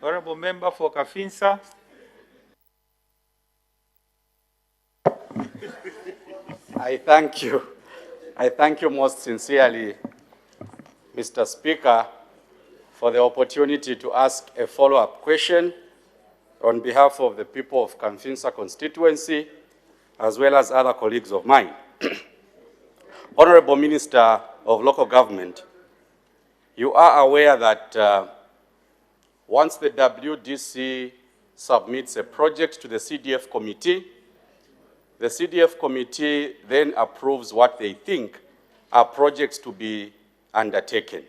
Honorable Member for Kafinsa. I thank you. I thank you most sincerely, Mr. Speaker, for the opportunity to ask a follow-up question on behalf of the people of Kafinsa constituency, as well as other colleagues of mine. Honorable Minister of Local Government, you are aware that once the WDC submits a project to the CDF committee, the CDF committee then approves what they think are projects to be undertaken.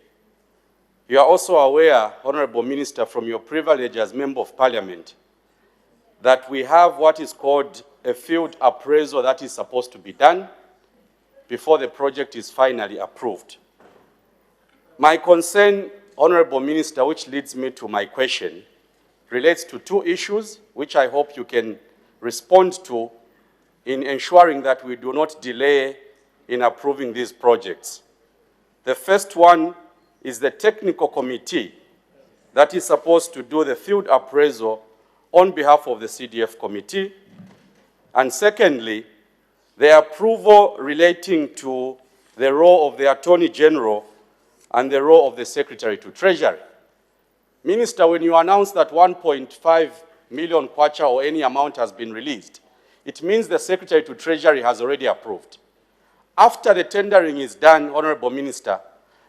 You are also aware, Honorable Minister, from your privilege as Member of Parliament, that we have what is called a field appraisal that is supposed to be done before the project is finally approved. My concern, Honorable Minister, which leads me to my question, relates to two issues which I hope you can respond to in ensuring that we do not delay in approving these projects. The first one is the technical committee that is supposed to do the field appraisal on behalf of the CDF committee. And secondly, the approval relating to the role of the Attorney General and the role of the Secretary to Treasury. Minister, when you announce that 1.5 million kwacha or any amount has been released, it means the Secretary to Treasury has already approved. After the tendering is done, Honorable Minister,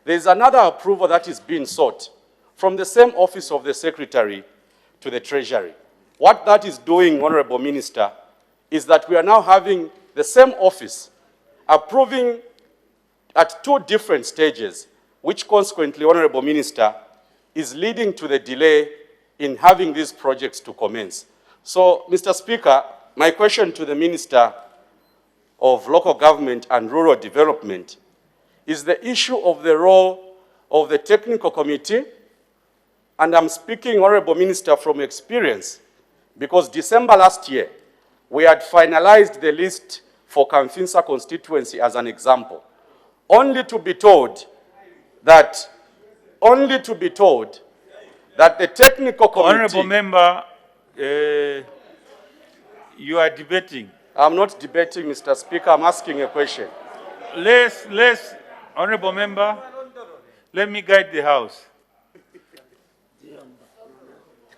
there is another approval that is being sought from the same office of the Secretary to the Treasury. What that is doing, Honorable Minister, is that we are now having the same office approving at two different stages, which consequently, Honorable Minister, is leading to the delay in having these projects to commence. So, Mr. Speaker, my question to the Minister of Local Government and Rural Development is the issue of the role of the technical committee, and I'm speaking, Honorable Minister, from experience, because December last year, we had finalized the list for Kafinsa constituency as an example, only to be told that the technical committee... Honorable Member, you are debating. I'm not debating, Mr. Speaker. I'm asking a question. Honorable Member, let me guide the House.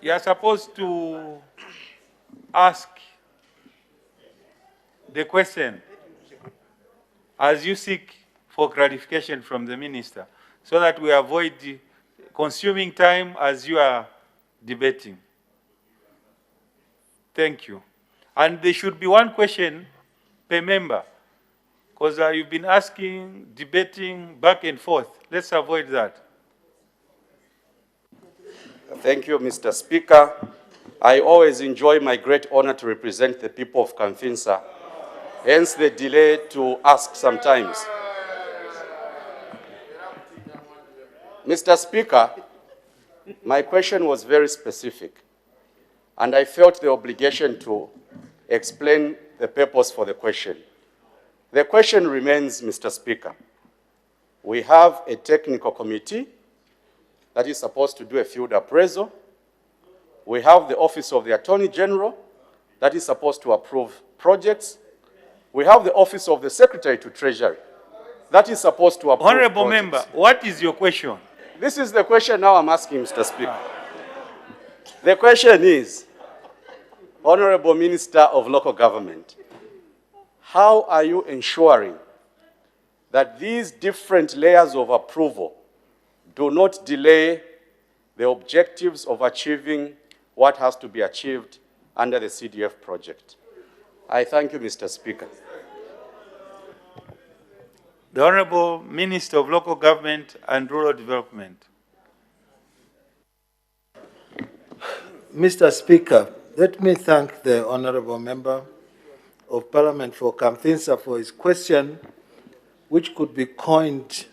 You are supposed to ask the question as you seek for clarification from the Minister, so that we avoid consuming time as you are debating. Thank you. And there should be one question per member, because you've been asking, debating back and forth. Let's avoid that. Thank you, Mr. Speaker. I always enjoy my great honor to represent the people of Kafinsa, hence the delay to ask sometimes. Mr. Speaker, my question was very specific, and I felt the obligation to explain the purpose for the question. The question remains, Mr. Speaker. We have a technical committee that is supposed to do a field appraisal. We have the Office of the Attorney General that is supposed to approve projects. We have the Office of the Secretary to Treasury that is supposed to approve Honorable projects. Member, what is your question? This is the question now I'm asking, Mr. Speaker. The question is, Honorable Minister of Local Government, how are you ensuring that these different layers of approval do not delay the objectives of achieving what has to be achieved under the CDF project? I thank you, Mr. Speaker. The Honorable Minister of Local Government and Rural Development. Mr. Speaker, let me thank the Honorable Member of Parliament for Kafinsa for his question, which could be coined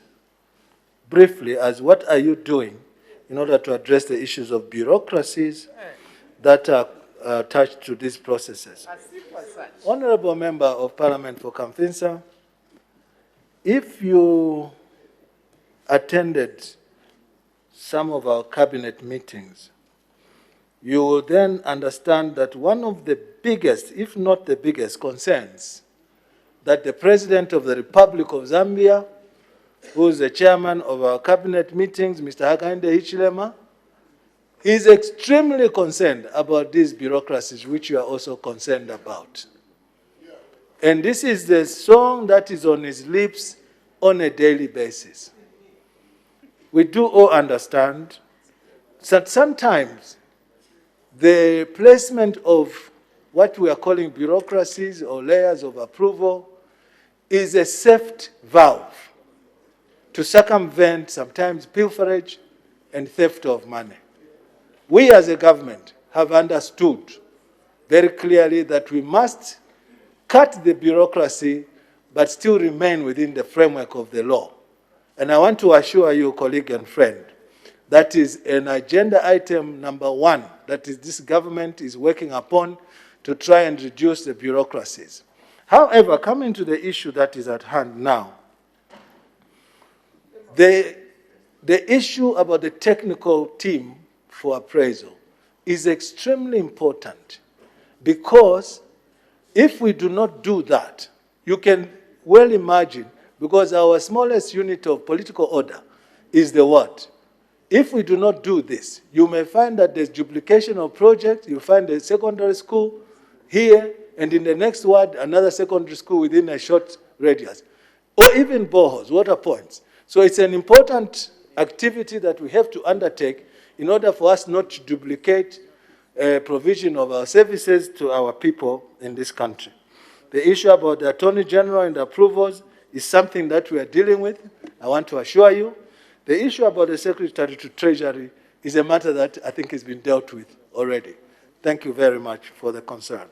briefly as what are you doing in order to address the issues of bureaucracies that are attached to these processes. Honorable Member of Parliament for Kafinsa, if you attended some of our cabinet meetings, you will then understand that one of the biggest, if not the biggest, concerns that the President of the Republic of Zambia, who is the chairman of our cabinet meetings, Mr. Hakainde Hichilema, is extremely concerned about these bureaucracies, which you are also concerned about. And this is the song that is on his lips on a daily basis. We do all understand that sometimes the placement of what we are calling bureaucracies or layers of approval is a safety valve to circumvent sometimes pilferage and theft of money. We as a government have understood very clearly that we must cut the bureaucracy but still remain within the framework of the law. And I want to assure you, colleague and friend, that is an agenda item number one that is this government is working upon to try and reduce the bureaucracies. However, coming to the issue that is at hand now, the issue about the technical team for appraisal is extremely important, because if we do not do that, you can well imagine, because our smallest unit of political order is the ward. If we do not do this, you may find that there's duplication of projects. You find a secondary school here, and in the next ward, another secondary school within a short radius, or even boreholes, water points. So it's an important activity that we have to undertake in order for us not to duplicate provision of our services to our people in this country. The issue about the Attorney General and the approvals is something that we are dealing with. I want to assure you. The issue about the Secretary to Treasury is a matter that I think has been dealt with already. Thank you very much for the concern.